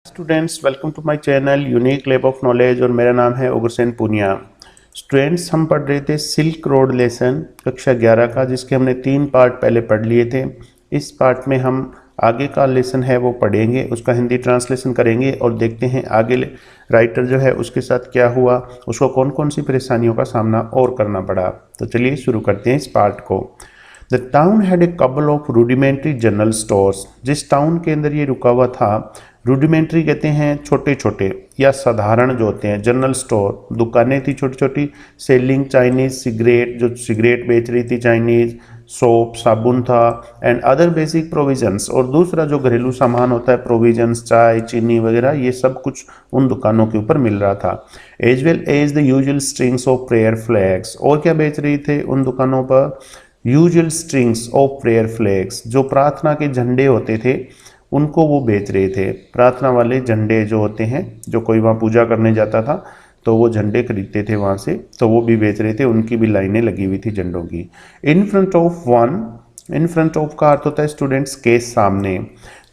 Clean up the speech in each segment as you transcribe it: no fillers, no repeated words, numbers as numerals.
Students, welcome to my channel unique lab of knowledge और मेरा नाम है उग्रसेन पुनिया। स्टूडेंट्स, हम पढ़ रहे थे सिल्क रोड लेसन कक्षा 11 का, जिसके हमने 3 पार्ट पहले पढ़ लिए थे। इस पार्ट में हम आगे का लेसन है वो पढ़ेंगे, उसका हिंदी ट्रांसलेशन करेंगे और देखते हैं आगे राइटर जो है उसके साथ क्या हुआ, उसको कौन कौन सी परेशानियों का सामना और करना पड़ा। तो चलिए शुरू करते हैं इस पार्ट को। द टाउन हैड ए कबल ऑफ रूडिमेंट्री जनरल स्टोर्स। जिस टाउन के अंदर ये रुका हुआ था, रूडिमेंट्री कहते हैं छोटे छोटे या साधारण जो होते हैं, जनरल स्टोर दुकानें थी छोटी छोटी, सेलिंग चाइनीज सिगरेट, जो सिगरेट बेच रही थी चाइनीज, सोप साबुन था, एंड अदर बेसिक प्रोविजंस, और दूसरा जो घरेलू सामान होता है प्रोविजंस, चाय चीनी वगैरह, ये सब कुछ उन दुकानों के ऊपर मिल रहा था। As well as the usual strings of prayer flags. और क्या बेच रही थे उन दुकानों पर? Usual strings of prayer flags, जो प्रार्थना के झंडे होते थे उनको वो बेच रहे थे। प्रार्थना वाले झंडे जो होते हैं, जो कोई वहाँ पूजा करने जाता था तो वो झंडे खरीदते थे वहाँ से, तो वो भी बेच रहे थे, उनकी भी लाइनें लगी हुई थी झंडों की। In front of one, in front of का अर्थ होता है स्टूडेंट्स के सामने।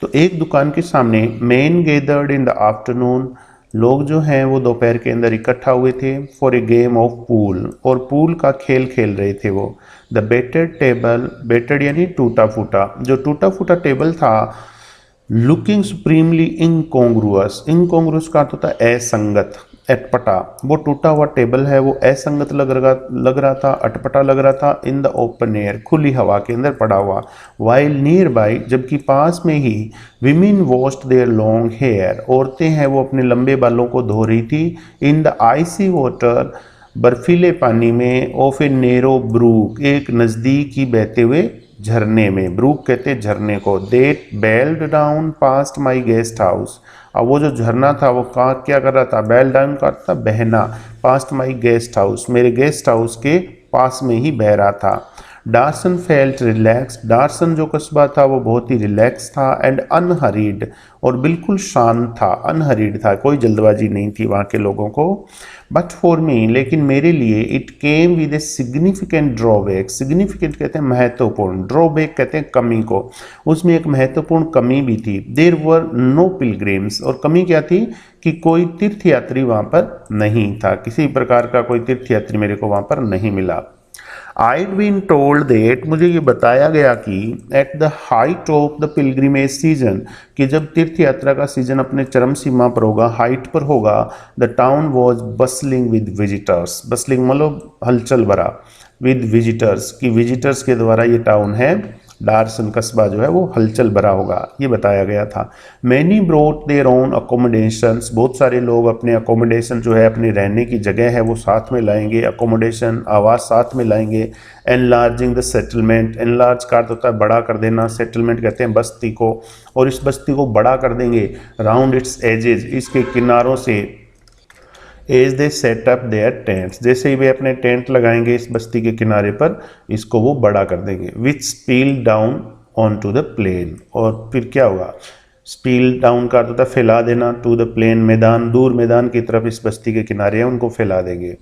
तो एक दुकान के सामने main gathered in the afternoon, लोग जो हैं वो दोपहर के अंदर इकट्ठा हुए थे for a game of pool, और पूल का खेल खेल रहे थे वो। द बेटेड टेबल, बेटेड यानी टूटा फूटा, जो टूटा फूटा टेबल था, लुकिंग सुप्रीमली इनकॉन्ग्रुअस, इनकॉन्ग्रुअस का अर्थ होता है असंगत, अटपटा। वो टूटा हुआ टेबल है वो असंगत लग रहा था, अटपटा लग रहा था। इन द ओपन एयर, खुली हवा के अंदर पड़ा हुआ। वाइल नियर बाई, जबकि पास में ही, women washed their long hair, औरतें हैं वो अपने लंबे बालों को धो रही थी। इन द आइसी वाटर, बर्फीले पानी में, ऑफ ए नेरो ब्रूक, एक नज़दीकी बहते हुए झरने में। ब्रूक कहते हैं झरने को। That belled down past my guest house. अब वो जो झरना था वो क्या कर रहा था? बेल डाउन का था बहना, पास्ट माई गेस्ट हाउस, मेरे गेस्ट हाउस के पास में ही बह रहा था। डार्सन फेल्ट रिलैक्स, डार्सन जो कस्बा था वो बहुत ही रिलैक्स था, एंड अनहरीड, और बिल्कुल शांत था, अनहरीड था, कोई जल्दबाजी नहीं थी वहाँ के लोगों को। बट फॉर मी, लेकिन मेरे लिए, it came with a significant drawback. Significant कहते हैं महत्वपूर्ण, ड्रॉबैक कहते हैं कमी को। उसमें एक महत्वपूर्ण कमी भी थी। देयर वर नो पिलग्रिम्स, और कमी क्या थी कि कोई तीर्थयात्री वहाँ पर नहीं था, किसी प्रकार का कोई तीर्थयात्री मेरे को वहाँ पर नहीं मिला। I'd been told that, मुझे ये बताया गया कि at the height of the pilgrimage season, कि जब तीर्थ यात्रा का सीजन अपने चरम सीमा पर होगा, हाइट पर होगा, the town was bustling with visitors, bustling मतलब हलचल भरा, with visitors, कि विजिटर्स के द्वारा ये टाउन है, डार्सन कस्बा जो है वो हलचल भरा होगा, ये बताया गया था। Many brought their own accommodations, बहुत सारे लोग अपने अकोमोडेशन जो है, अपनी रहने की जगह है वो साथ में लाएंगे, अकोमोडेशन आवास साथ में लाएंगे। एनलार्जिंग द सेटलमेंट, एनलार्ज का अर्थ होता है बड़ा कर देना, सेटलमेंट कहते हैं बस्ती को, और इस बस्ती को बड़ा कर देंगे। राउंड इट्स एजेस, इसके किनारों से, as they set up their tents, जैसे ही वे अपने टेंट लगाएंगे इस बस्ती के किनारे पर, इसको वो बड़ा कर देंगे। Which spill down onto the plain, और फिर क्या होगा? स्पील डाउन का अर्थ होता है फैला देना, टू द प्लेन मैदान, दूर मैदान की तरफ इस बस्ती के किनारे हैं उनको फैला देंगे।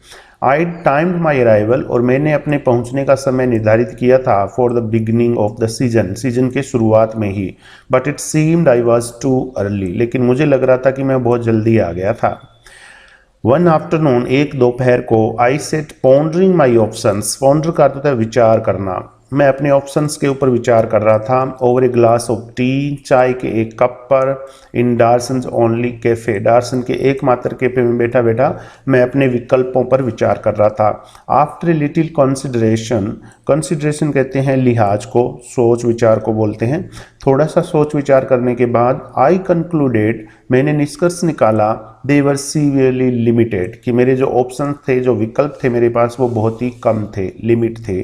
आई टाइम्ड माई अराइवल, और मैंने अपने पहुंचने का समय निर्धारित किया था, for the beginning of the season, season के शुरुआत में ही। But it seemed I was too early, लेकिन मुझे लग रहा था कि मैं बहुत जल्दी आ गया था। वन आफ्टरनून, एक दोपहर को, आई सेट पॉन्डरिंग माई ऑप्शंस, पॉन्डर का अर्थ होता है विचार करना, मैं अपने ऑप्शंस के ऊपर विचार कर रहा था। Over a glass of T, चाय के एक कप पर, इन डार्सन ओनली कैफे, डार्सन के एकमात्र कैफे में बैठा बैठा मैं अपने विकल्पों पर विचार कर रहा था। After a little consideration, consideration कहते हैं लिहाज को, सोच विचार को बोलते हैं। थोड़ा सा सोच विचार करने के बाद, आई कंक्लूडेड, मैंने निष्कर्ष निकाला, दे वर सीवियरली लिमिटेड, कि मेरे जो ऑप्शन थे, जो विकल्प थे मेरे पास, वो बहुत ही कम थे, लिमिट थे।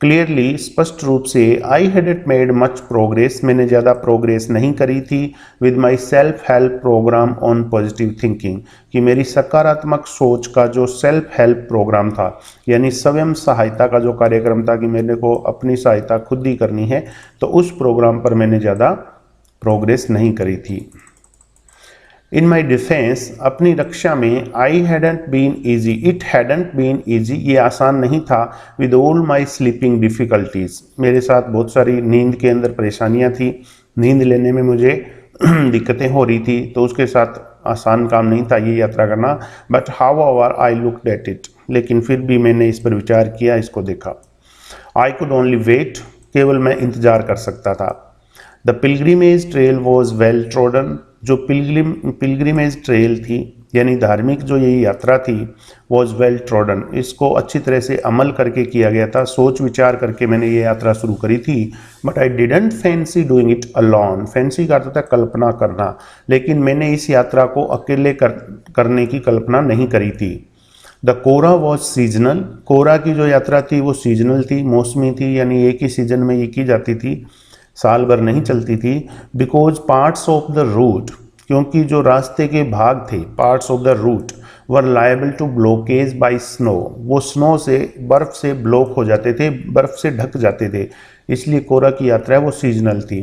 क्लियरली, स्पष्ट रूप से, I hadn't made much progress, मैंने ज़्यादा प्रोग्रेस नहीं करी थी, with my self help programme on positive thinking, कि मेरी सकारात्मक सोच का जो सेल्फ हेल्प प्रोग्राम था, यानी स्वयं सहायता का जो कार्यक्रम था कि मेरे को अपनी सहायता खुद ही करनी है, तो उस प्रोग्राम पर मैंने ज़्यादा प्रोग्रेस नहीं करी थी। इन माई डिफेंस, अपनी रक्षा में, I hadn't been easy, it hadn't been easy, ये आसान नहीं था, with all my sleeping difficulties, मेरे साथ बहुत सारी नींद के अंदर परेशानियां थी, नींद लेने में मुझे दिक्कतें हो रही थी, तो उसके साथ आसान काम नहीं था ये यात्रा करना। But how ever I looked at it, लेकिन फिर भी मैंने इस पर विचार किया, इसको देखा। आई कुड ओनली वेट, केवल मैं इंतजार कर सकता था। The pilgrimage trail was well trodden, जो पिलग्रिमेज ट्रेल थी यानी धार्मिक जो ये यात्रा थी, वॉज वेल ट्रोडन, इसको अच्छी तरह से अमल करके किया गया था, सोच विचार करके मैंने ये यात्रा शुरू करी थी। But I didn't fancy doing it alone, fancy का अर्थ था कल्पना करना, लेकिन मैंने इस यात्रा को अकेले करने की कल्पना नहीं करी थी। द कोरा वॉज सीजनल, कोरा की जो यात्रा थी वो सीजनल थी, मौसमी थी, यानी एक ही सीजन में ये की जाती थी, साल भर नहीं चलती थी। Because parts of the route, क्योंकि जो रास्ते के भाग थे, parts of the route were liable to blockage by snow, वो स्नो से, बर्फ से ब्लॉक हो जाते थे, बर्फ से ढक जाते थे, इसलिए कोरा की यात्रा वो सीजनल थी।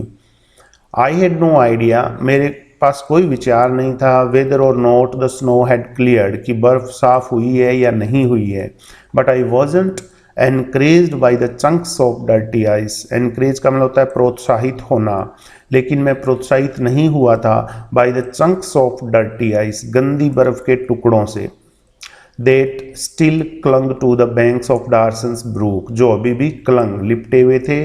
आई हैड नो आइडिया, मेरे पास कोई विचार नहीं था, वेदर और not the snow had cleared, कि बर्फ साफ हुई है या नहीं हुई है। But I wasn't encouraged by the chunks of dirty ice, encourage का मतलब होता है प्रोत्साहित होना, लेकिन मैं प्रोत्साहित नहीं हुआ था by the chunks of dirty ice, गंदी बर्फ के टुकड़ों से। That still clung to the banks of Darsens Brook, जो अभी भी क्लंग, लिपटे हुए थे,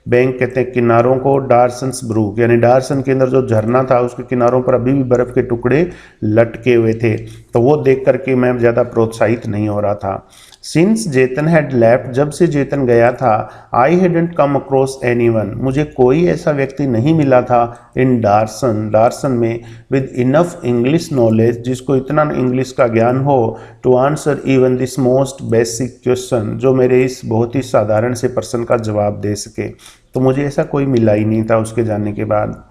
बैंक कहते हैं किनारों को, डार्सन्स ब्रूक यानी डार्सन के अंदर जो झरना था उसके किनारों पर अभी भी बर्फ के टुकड़े लटके हुए थे, तो वो देख करके मैं ज़्यादा प्रोत्साहित नहीं हो रहा था। सिंस जेतन हैड लेफ्ट, जब से जेतन गया था, I hadn't come across anyone, मुझे कोई ऐसा व्यक्ति नहीं मिला था इन डार्सन, डार्सन में, विद इनफ इंग्लिश नॉलेज, जिसको इतना इंग्लिश का ज्ञान हो, to answer even this most basic question, जो मेरे इस बहुत ही साधारण से प्रश्न का जवाब दे सके। तो मुझे ऐसा कोई मिला ही नहीं था उसके जाने के बाद।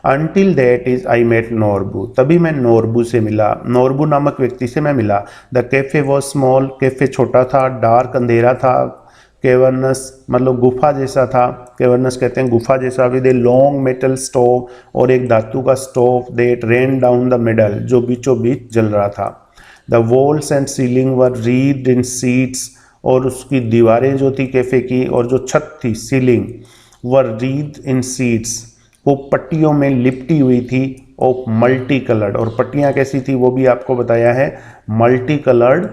Until that is I met Norbu, तभी मैं नोरबू से मिला, नोरबू नामक व्यक्ति से मैं मिला। The cafe was small, cafe छोटा था, डार्क अंधेरा था, केवर्नस मतलब गुफा जैसा था, केवर्नस कहते हैं गुफा जैसा, with a long metal stove, और एक धातु का stove, that rain down the middle, जो बीचों बीच जल रहा था। The walls and ceiling were read in seats, और उसकी दीवारें जो थी कैफे की, और जो छत थी ceiling, were read in seats, वो पट्टियों में लिपटी हुई थी, ऑफ मल्टी कलर्ड, और पट्टियाँ कैसी थी वो भी आपको बताया है, मल्टी कलर्ड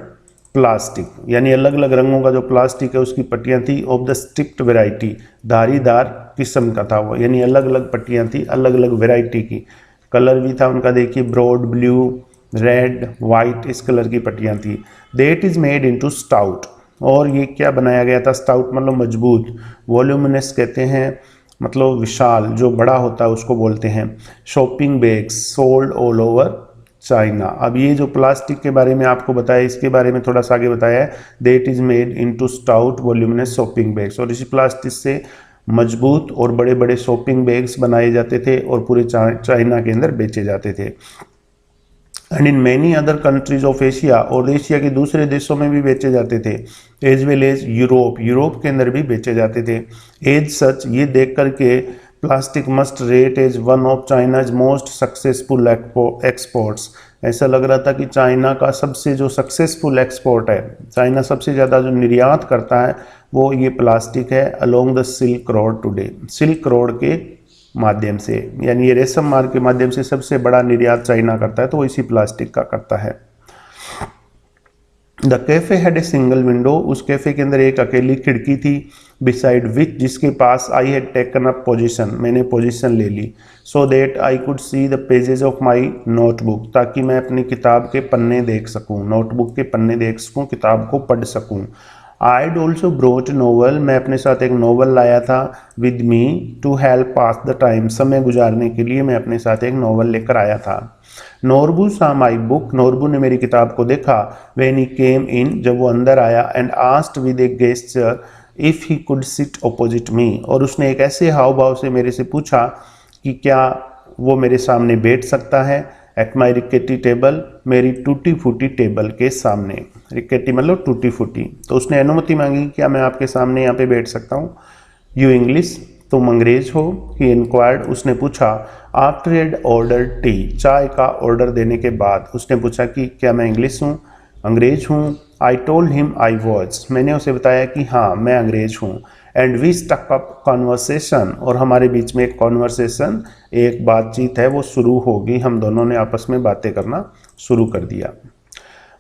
प्लास्टिक, यानी अलग अलग रंगों का जो प्लास्टिक है उसकी पट्टियाँ थी, ऑफ द स्टिक्ड वेराइटी, धारीदार किस्म का था वो, यानी अलग अलग पट्टियाँ थी, अलग अलग वेराइटी की। कलर भी था उनका, देखिए ब्रॉड ब्लू, रेड, वाइट, इस कलर की पट्टियाँ थी। That is made into stout, और ये क्या बनाया गया था, स्टाउट मतलब मजबूत, वॉल्यूमिनस कहते हैं मतलब विशाल, जो बड़ा होता है उसको बोलते हैं। Shopping bags sold all over China. अब ये जो प्लास्टिक के बारे में आपको बताया, इसके बारे में थोड़ा सा आगे बताया है, that is made into stout voluminous shopping bags, और इसी प्लास्टिक से मजबूत और बड़े बड़े शॉपिंग बैग्स बनाए जाते थे और पूरे चाइना के अंदर बेचे जाते थे। And in many other countries of Asia, और एशिया के दूसरे देशों में भी बेचे जाते थे, as well as Europe, Europe के अंदर भी बेचे जाते थे। एज सच, ये देख करके plastic must rate as one of China's most successful exports, ऐसा लग रहा था कि चाइना का सबसे जो सक्सेसफुल एक्सपोर्ट है, चाइना सबसे ज़्यादा जो निर्यात करता है वो ये प्लास्टिक है, along the silk road today, silk road के माध्यम से, यानी ये रेशम मार्ग के माध्यम से सबसे बड़ा निर्यात चाइना करता है, तो वो इसी प्लास्टिक का करता है। The cafe had a single window, उस कैफे के अंदर एक अकेली खिड़की थी, बिसाइड विच, जिसके पास I had taken up position, मैंने पोजीशन ले ली, so that I could see the pages of my notebook, ताकि मैं अपनी किताब के पन्ने देख सकूँ, नोटबुक के पन्ने देख सकूँ, किताब को पढ़ सकूँ। आईड ऑल्सो ब्रोट नोवेल, मैं अपने साथ एक नोवेल लाया था, with me to help pass the time, समय गुजारने के लिए मैं अपने साथ एक नोवेल लेकर आया था। नोरबू सा माई बुक, नोरबू ने मेरी किताब को देखा, व्हेन ही केम इन, जब वो अंदर आया, and asked with a gesture if he could sit opposite me, और उसने एक ऐसे हाव भाव से मेरे से पूछा कि क्या वो मेरे सामने बैठ सकता है, एट माई रिकेटी टेबल, मेरी टूटी फूटी टेबल के सामने, रिकेटी मतलब टूटी फूटी, तो उसने अनुमति मांगी, क्या मैं आपके सामने यहाँ पे बैठ सकता हूँ। यू इंग्लिश, तुम अंग्रेज हो, ही इंक्वायर्ड, उसने पूछा। आफ्टर एड ऑर्डर टी, चाय का ऑर्डर देने के बाद उसने पूछा कि क्या मैं इंग्लिश हूँ, अंग्रेज हूँ। I told him I was, मैंने उसे बताया कि हाँ मैं अंग्रेज हूँ। And we stuck up conversation, और हमारे बीच में एक कॉन्वर्सेशन, एक बातचीत है वो शुरू होगी, हम दोनों ने आपस में बातें करना शुरू कर दिया।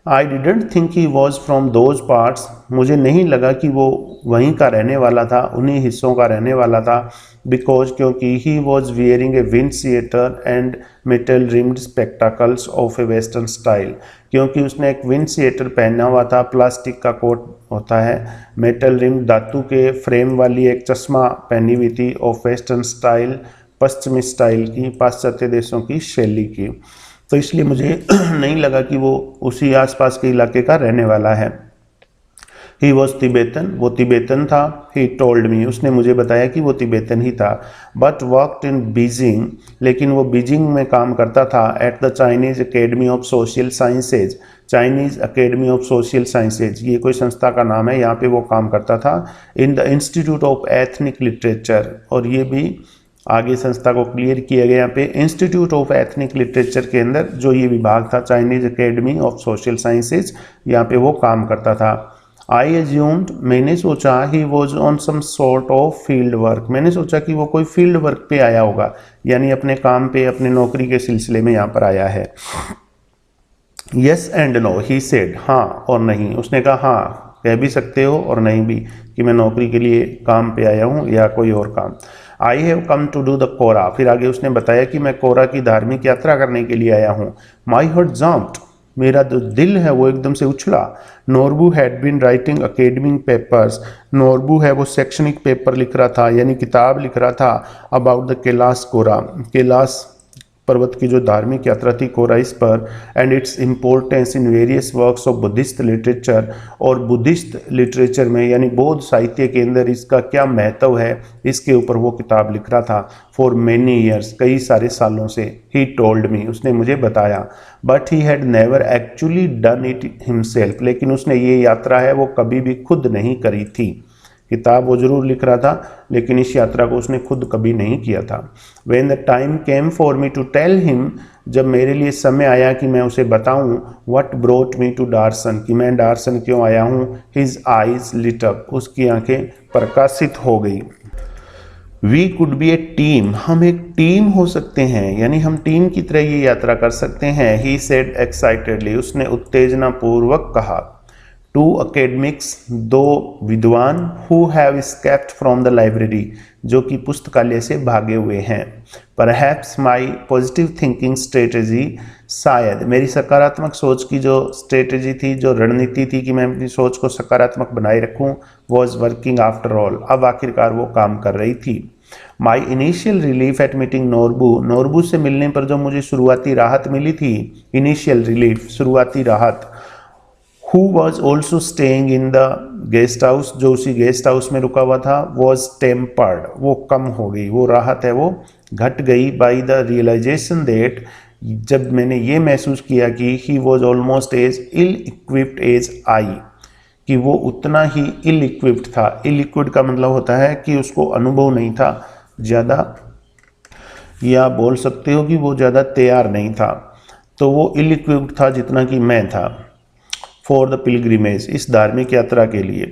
I didn't think he was from those parts, मुझे नहीं लगा कि वो वहीं का रहने वाला था, उन्हीं हिस्सों का रहने वाला था, बिकॉज क्योंकि he was wearing a windcheater and metal rimmed spectacles of a western style, क्योंकि उसने एक विंड शिएटर पहना हुआ था, प्लास्टिक का कोट होता है, मेटल रिम धातु के फ्रेम वाली एक चश्मा पहनी हुई थी, ऑफ वेस्टर्न स्टाइल, पश्चिमी स्टाइल की, पाश्चात्य देशों की शैली की। तो इसलिए मुझे नहीं लगा कि वो उसी आसपास के इलाके का रहने वाला है। ही वॉज तिब्बतन, वो तिब्बतन था। ही टोल्ड मी, उसने मुझे बताया कि वो तिब्बतन ही था। बट वर्कड इन बीजिंग, लेकिन वो बीजिंग में काम करता था, at the Chinese academy of social sciences, Chinese academy of social sciences, ये कोई संस्था का नाम है, यहाँ पे वो काम करता था। In the institute of ethnic literature, और ये भी आगे संस्था को क्लियर किया गया, यहाँ पे इंस्टीट्यूट ऑफ एथनिक लिटरेचर के अंदर जो ये विभाग था, Chinese academy of social sciences, यहाँ पे वो काम करता था। आई एज्यूम्ड, मैंने सोचा, he was on some sort of field work, मैंने सोचा कि वो कोई फील्ड वर्क पे आया होगा, यानी अपने काम पे, अपने नौकरी के सिलसिले में यहाँ पर आया है। Yes and no, he said, हाँ और नहीं, उसने कहा हाँ कह भी सकते हो और नहीं भी, कि मैं नौकरी के लिए काम पे आया हूँ या कोई और काम। I have come to do the kora, फिर आगे उसने बताया कि मैं कोरा की धार्मिक यात्रा करने के लिए आया हूँ। माई हार्ट जम्प्ड, मेरा जो दिल है वो एकदम से उछला। Norbu had been writing academic papers, Norbu है वो शैक्षणिक पेपर लिख रहा था, यानी किताब लिख रहा था, अबाउट द कैलाश कोरा, कैलाश पर्वत की जो धार्मिक यात्रा थी कोराइस पर, and its importance in various works of Buddhist literature, और बुद्धिस्ट लिटरेचर में यानी बौद्ध साहित्य के अंदर इसका क्या महत्व है, इसके ऊपर वो किताब लिख रहा था। फॉर मैनी ईयर्स, कई सारे सालों से। ही टोल्ड मी, उसने मुझे बताया। But he had never actually done it himself, लेकिन उसने ये यात्रा है वो कभी भी खुद नहीं करी थी। किताब वो जरूर लिख रहा था, लेकिन इस यात्रा को उसने खुद कभी नहीं किया था। When the time came for me to tell him, जब मेरे लिए समय आया कि मैं उसे बताऊं, what brought me to डार्सन, कि मैं डार्सन क्यों आया हूं, his eyes lit up, उसकी आंखें प्रकाशित हो गई। We could be a team, हम एक टीम हो सकते हैं, यानी हम टीम की तरह ये यात्रा कर सकते हैं। He said excitedly, उसने उत्तेजना पूर्वक कहा। टू अकेडमिक्स, दो विद्वान, who have escaped from the library, जो कि पुस्तकालय से भागे हुए हैं। परहैप्स माई पॉजिटिव थिंकिंग स्ट्रेटजी, शायद मेरी सकारात्मक सोच की जो स्ट्रेटजी थी, जो रणनीति थी कि मैं अपनी सोच को सकारात्मक बनाए रखूं, वॉज वर्किंग आफ्टर ऑल, अब आखिरकार वो काम कर रही थी। My initial relief eight meeting Norbu, Norbu से मिलने पर जो मुझे शुरुआती राहत मिली थी, इनिशियल रिलीफ, शुरुआती राहत। Who was also staying in the guest house, जो उसी गेस्ट हाउस में रुका हुआ था, was tempered, वो कम हो गई, वो राहत है वो घट गई। by the realization that, जब मैंने ये महसूस किया कि he was almost as ill equipped as I, कि वो उतना ही ill equipped था। ill equipped का मतलब होता है कि उसको अनुभव नहीं था ज़्यादा, या बोल सकते हो कि वो ज़्यादा तैयार नहीं था, तो वो ill equipped था जितना कि मैं था। फॉर द पिलग्रिमेज, इस धार्मिक यात्रा के लिए।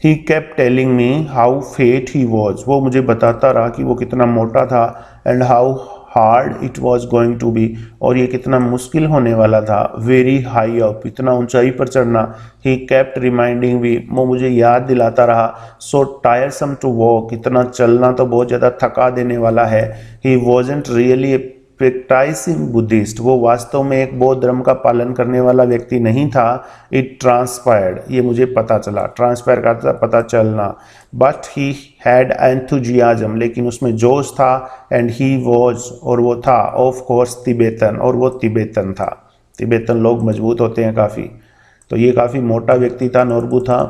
He kept telling me how fat he was, वो मुझे बताता रहा कि वो कितना मोटा था, and how hard it was going to be, और ये कितना मुश्किल होने वाला था। वेरी हाई अप, इतना ऊंचाई पर चढ़ना। ही केप्ट रिमाइंडिंग मी, वो मुझे याद दिलाता रहा। सो टायरसम टू वॉक, इतना चलना तो बहुत ज़्यादा थका देने वाला है। He wasn't really practising Buddhist, वो वास्तव में एक बौद्ध धर्म का पालन करने वाला व्यक्ति नहीं था। इट ट्रांसपायर्ड, ये मुझे पता चला, ट्रांसपायर का था पता चलना। बट ही हैड एंथुजियाज्म, लेकिन उसमें जोश था। एंड ही वॉज, और वो था, ऑफ कोर्स तिब्बतन, और वो तिब्बतन था। तिब्बतन लोग मजबूत होते हैं काफ़ी, तो ये काफ़ी मोटा व्यक्ति था, नोरबू था,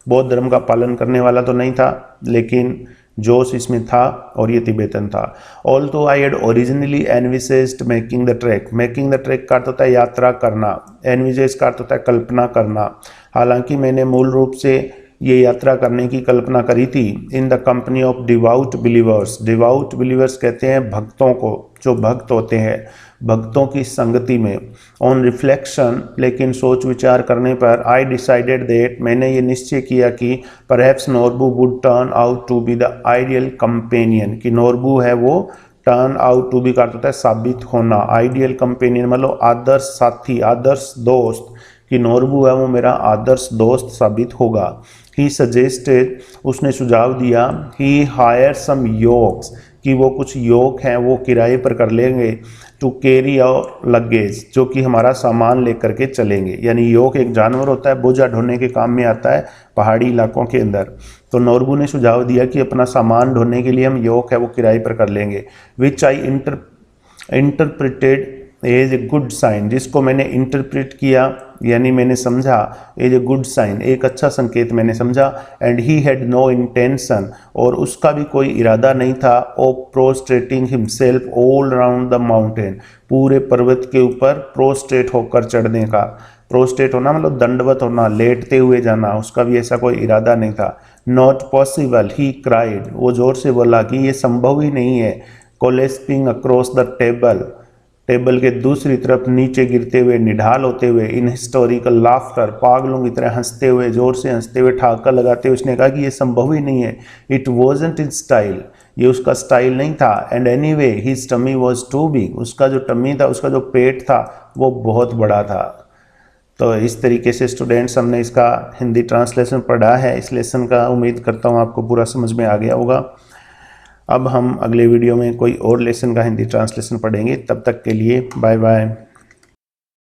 बौद्ध धर्म का पालन करने वाला तो नहीं था, लेकिन जोश इसमें था, और ये तिब्बतन था। Although I had originally envisaged making the track, making the track का अर्थ होता है यात्रा करना, एनविसेज का अर्थ होता है कल्पना करना। हालांकि मैंने मूल रूप से ये यात्रा करने की कल्पना करी थी in the company of devout believers, devout believers कहते हैं भक्तों को, जो भक्त होते हैं, भक्तों की संगति में। ऑन रिफ्लेक्शन, लेकिन सोच विचार करने पर, आई डिसाइडेड दैट, मैंने ये निश्चय किया कि perhaps Norbu would turn out to be the ideal companion, कि नोरबू है वो टर्न आउट टू बी का अर्थ होता है साबित होना, आइडियल कंपेनियन मतलब आदर्श साथी, आदर्श दोस्त, कि नोरबू है वो मेरा आदर्श दोस्त साबित होगा। ही सजेस्टेड, उसने सुझाव दिया, ही हायर सम योक्स, कि वो कुछ योक हैं वो किराए पर कर लेंगे, टू कैरी आवर लगेज, जो कि हमारा सामान लेकर के चलेंगे। यानी योक एक जानवर होता है, बोझा ढोने के काम में आता है पहाड़ी इलाकों के अंदर। तो नोरबू ने सुझाव दिया कि अपना सामान ढोने के लिए हम योक है वो किराए पर कर लेंगे। Which I interpreted as a good sign, जिसको मैंने इंटरप्रेट किया यानी मैंने समझा, एज ए गुड साइन, एक अच्छा संकेत मैंने समझा। And he had no intention, और उसका भी कोई इरादा नहीं था, of prostrating himself all round the mountain, पूरे पर्वत के ऊपर प्रोस्ट्रेट होकर चढ़ने का। प्रोस्ट्रेट होना मतलब दंडवत होना, लेटते हुए जाना, उसका भी ऐसा कोई इरादा नहीं था। नॉट पॉसिबल, ही क्राइड, वो जोर से बोला कि ये संभव ही नहीं है। कोलेस्पिंग अक्रॉस द टेबल, टेबल के दूसरी तरफ नीचे गिरते हुए, निढाल होते हुए, इन हिस्टोरिकल लाफ्टर, पागलों की तरह हंसते हुए, जोर से हंसते हुए, ठाकर लगाते हुए उसने कहा कि ये संभव ही नहीं है। इट वॉजंट इन स्टाइल, ये उसका स्टाइल नहीं था। And anyway his tummy was too big, उसका जो टमी था, उसका जो पेट था वो बहुत बड़ा था। तो इस तरीके से स्टूडेंट्स हमने इसका हिंदी ट्रांसलेशन पढ़ा है। इस लेसन का उम्मीद करता हूँ आपको पूरा समझ में आ गया होगा। अब हम अगले वीडियो में कोई और लेसन का हिंदी ट्रांसलेशन पढ़ेंगे। तब तक के लिए बाय बाय।